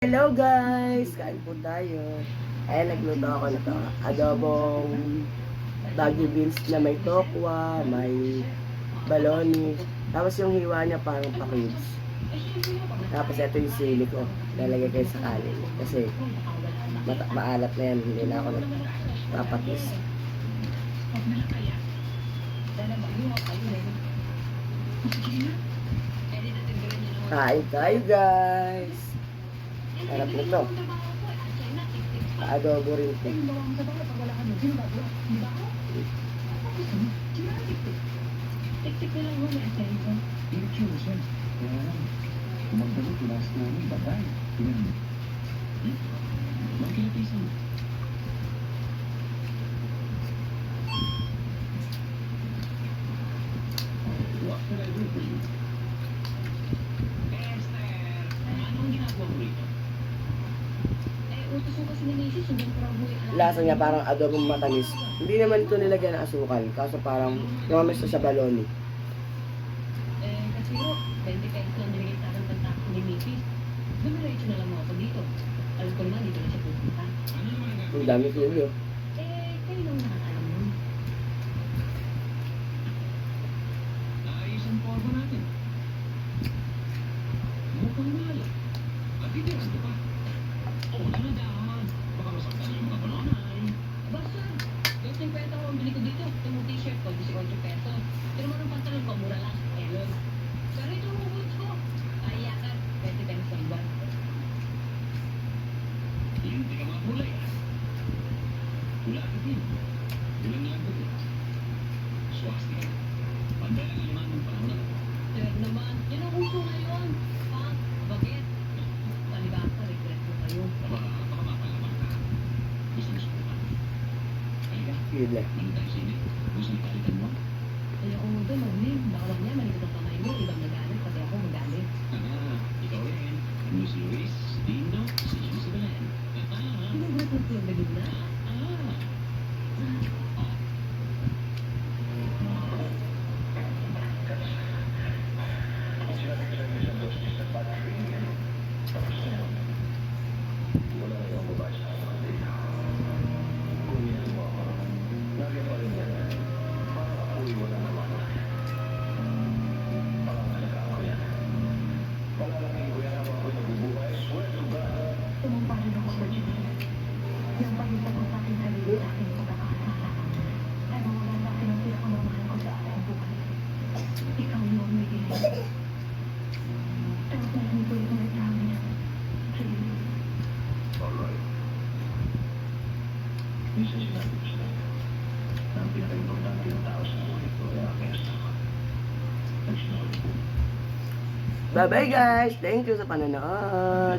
Hello guys! Kain po tayo. Ayan, nagluto ako na to. Adobong Baguio beans na may tokwa, may baloni. Tapos yung hiwa niya parang pa-cubes. Tapos ito yung sili ko. Lalagay kayo sa kanin. Kasi maalat na yan. Hindi na ako nagpapatis. Kain tayo guys! Harap nito. Adobo rin ito. Tik-tik na lang mo na ito. Hindi siya siya. Kaya lang, kumagdalo tulas na ng batay. Tingnan mo. Magkilatisan. What can I do for you? Esther, anong ginagawa mo rito? Utos ko kasi ni Macy, sobrang paraboy. Lasa niya parang adobong matamis. Hindi naman ito nilagyan ng asukal. Kaso parang namamis na sa baloni. Kasi ho, 20 pesos lang binigay sa akin ng taxi ni Macy. Dumiretso na lang ako dito. Alam ko naman, dito na siya pupunta. Ang dami kilo. Kayo lang nakakalam nun. Naayos ang porbo natin. Mukhang mahal. At titiras ka pa. Oo na na daan. Baka masaktan yung mga balonay. Basta, yung 50 ko ang bili ko dito. Yung t-shirt ko, 18 pesos. Pero mo ng pantalon ko, mura lang. Ayun. Pero ito ang boots ko. Ay, yakat. 20 pesos ang iba. Hindi ka mga kulay, ha? Wala ka din. Bilang lang ko din. Swastika. Panday lang naman ng panahon. Direk naman. Yan ang uso ngayon. Ha? Bakit? Talibasa, regret ko kayo. Baka mapalaman ka. Gusto ko pa. Halika. Kilo. Mano tayo sini? Gusto ni palitan mo? Ayaw ko doon, Magling. Baka niya, malikot ang kamay mo. Ibang nagalit, pati ako magalit. Ikaw rin. Miss Luis, Dino, si James Belen. Pinugat mo ko yung bigod na? Tumampahin ako sa Diyos. Yung pagkita ko sa akin sarili sa aking pagkakasala. Ay mawala sa ng pinakamamahal ko sa aking buhay. Ikaw yung may ilig. Tapos hindi ko yung reklamo niya. Sige. Alright. Minsan sinabi ko sila na ang pinaka-importante ng tao sa buhay ko ay aking asawa. Nagsinunod ko. Bye bye guys! Thank you sa panonood!